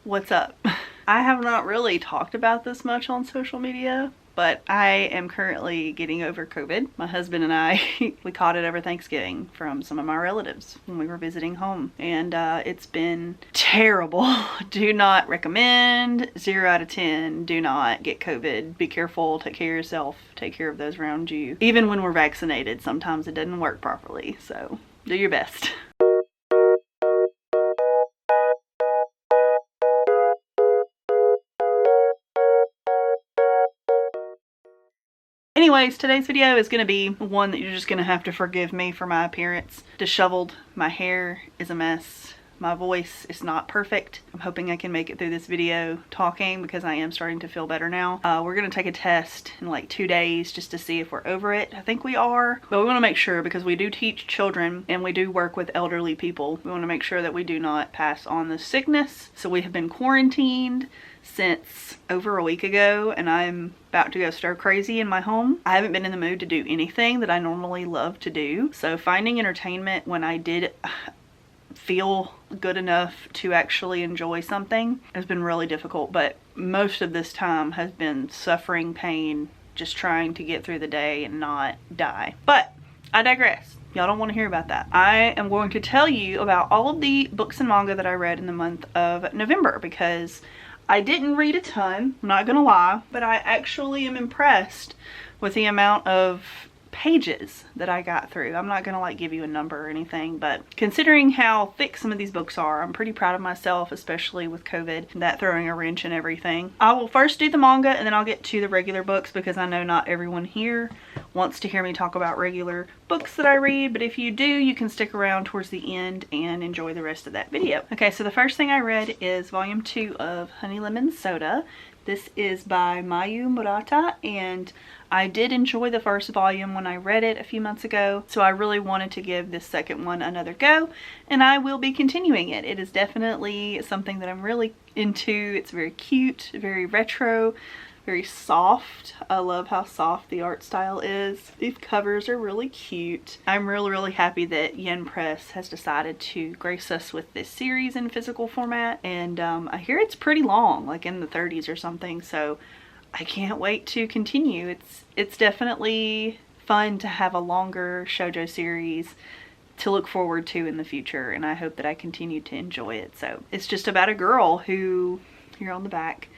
What's up? I have not really talked about this much on social media, but I am currently getting over COVID. My husband and I, we caught it over Thanksgiving from some of my relatives when we were visiting home. And it's been terrible. Do not recommend. 0 out of 10. Do not get COVID. Be careful. Take care of yourself. Take care of those around you. Even when we're vaccinated, sometimes it doesn't work properly. So do your best. Anyways, today's video is going to be one that you're just going to have to forgive me for my appearance. Disheveled, my hair is a mess, my voice is not perfect. I'm hoping I can make it through this video talking because I am starting to feel better now. We're going to take a test in like 2 days just to see if we're over it. I think we are, but we want to make sure because we do teach children and we do work with elderly people. We want to make sure that we do not pass on the sickness. So we have been quarantined since over a week ago and I'm about to go stir crazy in my home. I haven't been in the mood to do anything that I normally love to do. So finding entertainment when I did feel good enough to actually enjoy something has been really difficult, but most of this time has been suffering pain, just trying to get through the day and not die. But I digress. Y'all don't want to hear about that. I am going to tell you about all of the books and manga that I read in the month of November because I didn't read a ton, I'm not gonna lie, but I actually am impressed with the amount of pages that I got through. I'm not gonna like give you a number or anything, but considering how thick some of these books are, I'm pretty proud of myself, especially with COVID, that throwing a wrench in everything. I will first do the manga and then I'll get to the regular books because I know not everyone here wants to hear me talk about regular books that I read, but if you do, you can stick around towards the end and enjoy the rest of that video. Okay, so the first thing I read is volume 2 of Honey Lemon Soda. This is by Mayu Murata, and I did enjoy the first volume when I read it a few months ago, so I really wanted to give this second one another go, and I will be continuing it. It is definitely something that I'm really into. It's very cute, very retro, very soft. I love how soft the art style is. These covers are really cute. I'm really happy that Yen Press has decided to grace us with this series in physical format, and I hear it's pretty long, like in the 30s or something, so I can't wait to continue. It's definitely fun to have a longer shoujo series to look forward to in the future, and I hope that I continue to enjoy it. So it's just about a girl who, here on the back,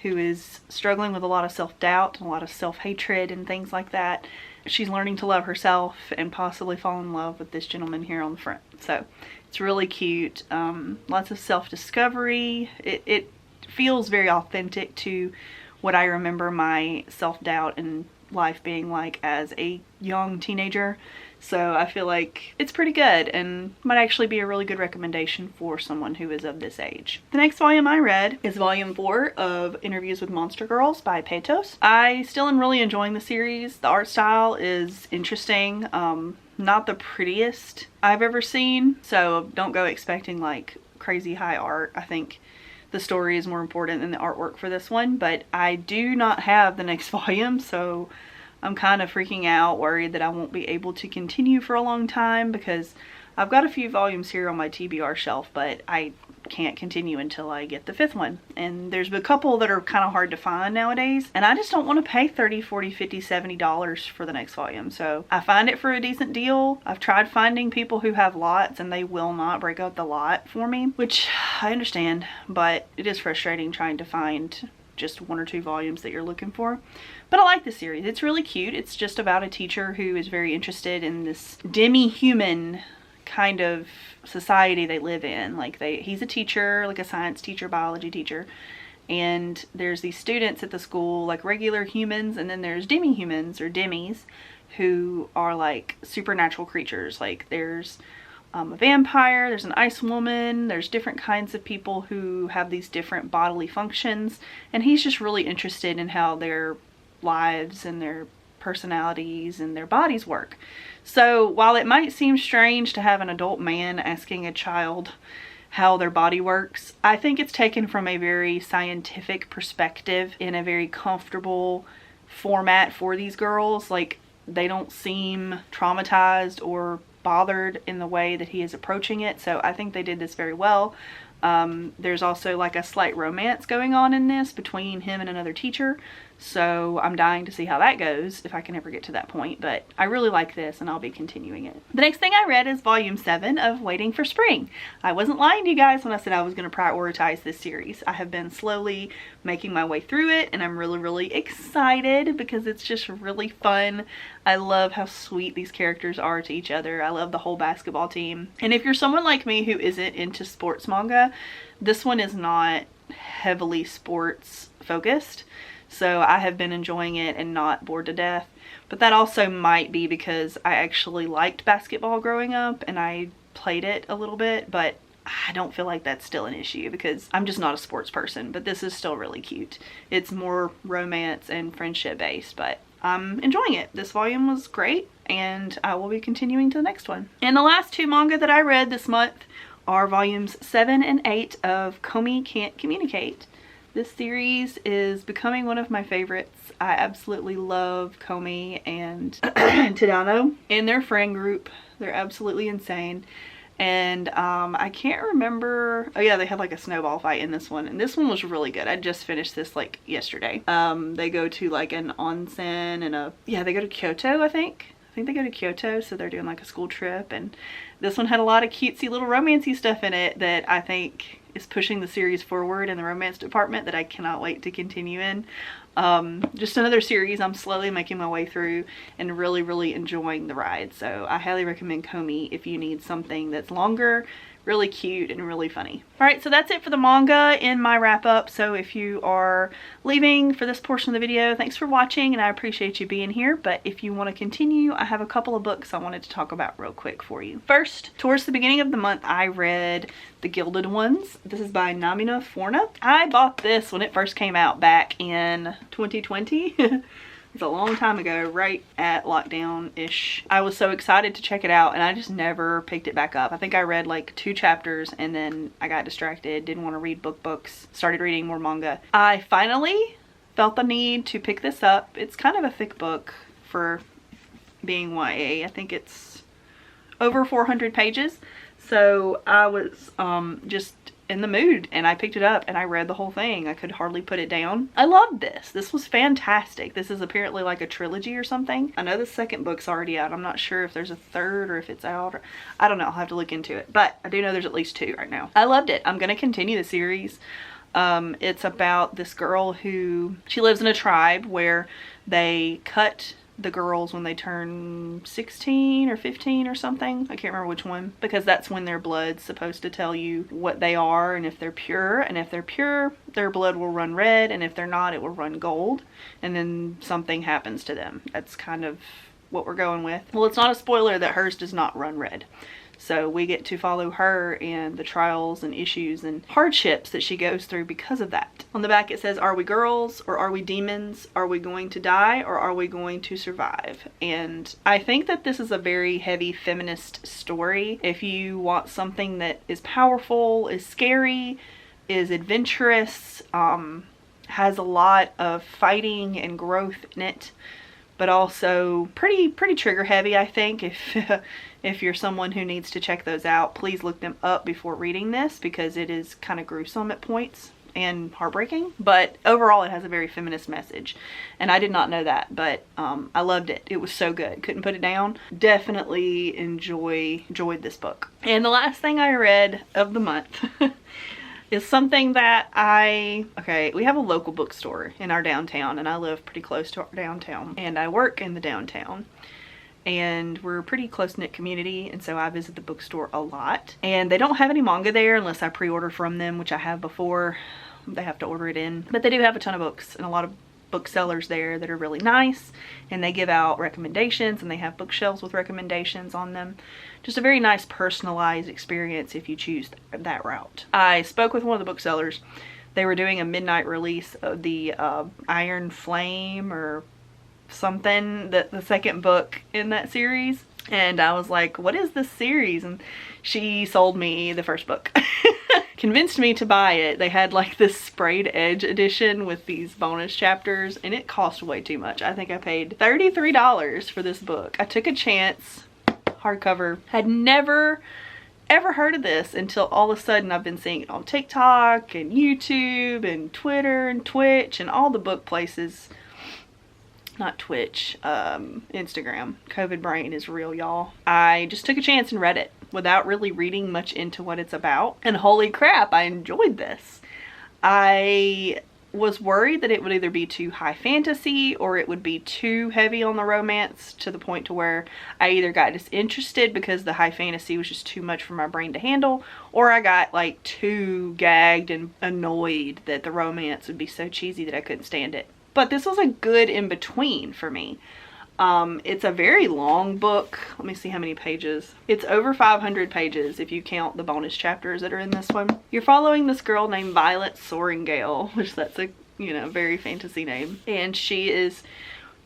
who is struggling with a lot of self-doubt and a lot of self-hatred and things like that. She's learning to love herself and possibly fall in love with this gentleman here on the front. So it's really cute. Lots of self-discovery. It feels very authentic to what I remember my self-doubt and life being like as a young teenager. So I feel like it's pretty good and might actually be a really good recommendation for someone who is of this age. The next volume I read is volume 4 of Interviews with Monster Girls by Peitos. I still am really enjoying the series. The art style is interesting. Not the prettiest I've ever seen, so don't go expecting like crazy high art. I think the story is more important than the artwork for this one, but I do not have the next volume, so I'm kind of freaking out, worried that I won't be able to continue for a long time because I've got a few volumes here on my TBR shelf, but I can't continue until I get the 5th one. And there's a couple that are kind of hard to find nowadays, and I just don't want to pay $30, $40, $50, $70 for the next volume. So I find it for a decent deal. I've tried finding people who have lots and they will not break out the lot for me, which I understand, but it is frustrating trying to find just 1 or 2 volumes that you're looking for. But I like the series. It's really cute. It's just about a teacher who is very interested in this demi-human kind of society they live in. Like he's a teacher, like a science teacher, biology teacher, and there's these students at the school, like regular humans, and then there's demi-humans or demis who are like supernatural creatures. Like there's a vampire, there's an ice woman, there's different kinds of people who have these different bodily functions, and he's just really interested in how their lives and their personalities and their bodies work. So while it might seem strange to have an adult man asking a child how their body works, I think it's taken from a very scientific perspective in a very comfortable format for these girls. Like they don't seem traumatized or bothered in the way that he is approaching it, so I think they did this very well. There's also like a slight romance going on in this between him and another teacher. So I'm dying to see how that goes, if I can ever get to that point, but I really like this and I'll be continuing it. The next thing I read is volume 7 of Waiting for Spring. I wasn't lying to you guys when I said I was going to prioritize this series. I have been slowly making my way through it and I'm really excited because it's just really fun. I love how sweet these characters are to each other. I love the whole basketball team. And if you're someone like me who isn't into sports manga, this one is not heavily sports focused. So I have been enjoying it and not bored to death. But that also might be because I actually liked basketball growing up and I played it a little bit, but I don't feel like that's still an issue because I'm just not a sports person, but this is still really cute. It's more romance and friendship based, but I'm enjoying it. This volume was great and I will be continuing to the next one. And the last 2 manga that I read this month are volumes 7 and 8 of Komi Can't Communicate. This series is becoming one of my favorites. I absolutely love Komi and Tadano and their friend group. They're absolutely insane. And I can't remember. Oh yeah, they had like a snowball fight in this one. And this one was really good. I just finished this like yesterday. They go to like an onsen and they go to Kyoto, I think. I think they go to Kyoto, so they're doing like a school trip. And this one had a lot of cutesy little romancy stuff in it that I think is pushing the series forward in the romance department that I cannot wait to continue in. Just another series I'm slowly making my way through and really enjoying the ride. So I highly recommend Komi if you need something that's longer, really cute, and really funny. Alright, so that's it for the manga in my wrap up. So if you are leaving for this portion of the video, thanks for watching and I appreciate you being here. But if you want to continue, I have a couple of books I wanted to talk about real quick for you. First, towards the beginning of the month, I read The Gilded Ones. This is by Namina Forna. I bought this when it first came out back in 2020. It's a long time ago, right at lockdown-ish. I was so excited to check it out and I just never picked it back up. I think I read like 2 chapters and then I got distracted, didn't want to read books, started reading more manga. I finally felt the need to pick this up. It's kind of a thick book for being YA. I think it's over 400 pages. So I was just in the mood and I picked it up and I read the whole thing. I could hardly put it down. I loved this. This was fantastic. This is apparently like a trilogy or something. I know the second book's already out. I'm not sure if there's a third or if it's out. Or, I don't know. I'll have to look into it. But I do know there's at least 2 right now. I loved it. I'm going to continue the series. It's about this girl who, she lives in a tribe where they cut the girls when they turn 16 or 15 or something. I can't remember which one, because that's when their blood's supposed to tell you what they are and if they're pure. And if they're pure, their blood will run red, and if they're not, it will run gold, and then something happens to them. That's kind of what we're going with. Well, it's not a spoiler that hers does not run red. So we get to follow her and the trials and issues and hardships that she goes through because of that. On the back it says, are we girls or are we demons? Are we going to die or are we going to survive? And I think that this is a very heavy feminist story. If you want something that is powerful, is scary, is adventurous, has a lot of fighting and growth in it, but also pretty trigger heavy, I think. If you're someone who needs to check those out, please look them up before reading this because it is kind of gruesome at points and heartbreaking. But overall, it has a very feminist message. And I did not know that, but I loved it. It was so good. Couldn't put it down. Definitely enjoyed this book. And the last thing I read of the month is something that we have a local bookstore in our downtown and I live pretty close to our downtown and I work in the downtown. And we're a pretty close-knit community, and so I visit the bookstore a lot. And they don't have any manga there unless I pre-order from them, which I have before. They have to order it in. But they do have a ton of books and a lot of booksellers there that are really nice. And they give out recommendations and they have bookshelves with recommendations on them. Just a very nice personalized experience if you choose that route. I spoke with one of the booksellers. They were doing a midnight release of the Iron Flame or something, the second book in that series, and I was like, what is this series? And she sold me the first book. Convinced me to buy it. They had like this sprayed edge edition with these bonus chapters and it cost way too much. I think I paid $33 for this book. I took a chance. Hardcover. Had never ever heard of this until all of a sudden I've been seeing it on TikTok and YouTube and Twitter and Twitch and all the book places. Not Twitch, Instagram. COVID brain is real, y'all. I just took a chance and read it without really reading much into what it's about. And holy crap, I enjoyed this. I was worried that it would either be too high fantasy or it would be too heavy on the romance to the point to where I either got disinterested because the high fantasy was just too much for my brain to handle, or I got like too gagged and annoyed that the romance would be so cheesy that I couldn't stand it. But this was a good in-between for me. It's a very long book. Let me see how many pages. It's over 500 pages if you count the bonus chapters that are in this one. You're following this girl named Violet Soaringale, which that's a, you know, very fantasy name. And she is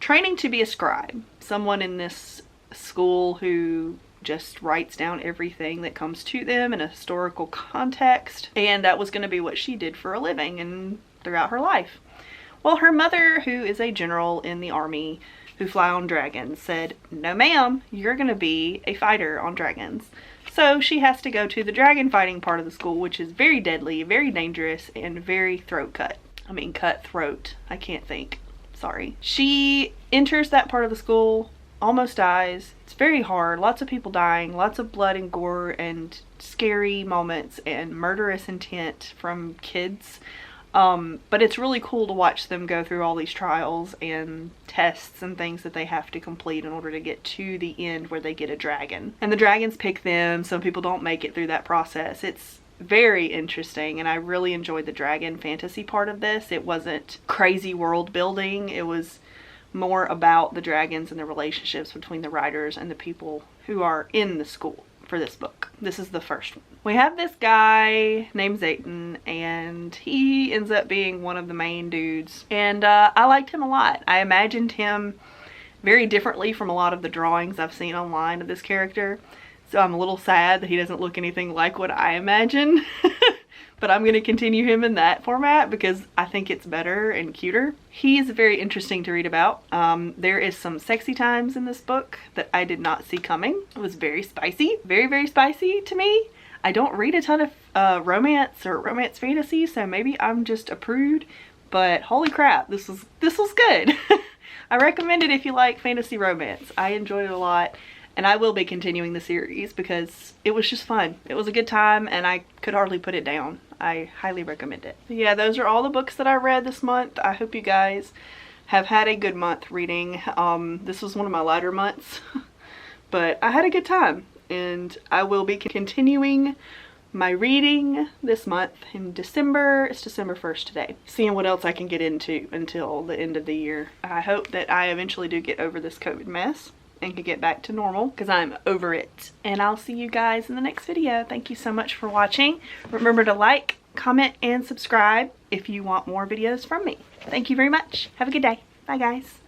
training to be a scribe. Someone in this school who just writes down everything that comes to them in a historical context. And that was going to be what she did for a living and throughout her life. Well, her mother, who is a general in the army who fly on dragons, said, no ma'am, you're gonna be a fighter on dragons. So she has to go to the dragon fighting part of the school, which is very deadly, very dangerous, and very cutthroat. I can't think. Sorry. She enters that part of the school, almost dies. It's very hard. Lots of people dying, lots of blood and gore and scary moments and murderous intent from kids. But it's really cool to watch them go through all these trials and tests and things that they have to complete in order to get to the end where they get a dragon. And the dragons pick them. Some people don't make it through that process. It's very interesting, and I really enjoyed the dragon fantasy part of this. It wasn't crazy world building. It was more about the dragons and the relationships between the writers and the people who are in the school for this book. This is the first one. We have this guy named Zayton, and he ends up being one of the main dudes, and I liked him a lot. I imagined him very differently from a lot of the drawings I've seen online of this character, so I'm a little sad that he doesn't look anything like what I imagine. But I'm going to continue him in that format because I think it's better and cuter. He's very interesting to read about. There is some sexy times in this book that I did not see coming. It was very spicy, very, very spicy to me. I don't read a ton of romance or romance fantasy, so maybe I'm just a prude, but holy crap, this was good. I recommend it if you like fantasy romance. I enjoyed it a lot. And I will be continuing the series because it was just fun. It was a good time and I could hardly put it down. I highly recommend it. Yeah, those are all the books that I read this month. I hope you guys have had a good month reading. This was one of my lighter months, but I had a good time. And I will be continuing my reading this month in December. It's December 1st today. Seeing what else I can get into until the end of the year. I hope that I eventually do get over this COVID mess and can get back to normal because I'm over it. And I'll see you guys in the next video. Thank you so much for watching. Remember to like, comment, and subscribe if you want more videos from me. Thank you very much. Have a good day. Bye guys.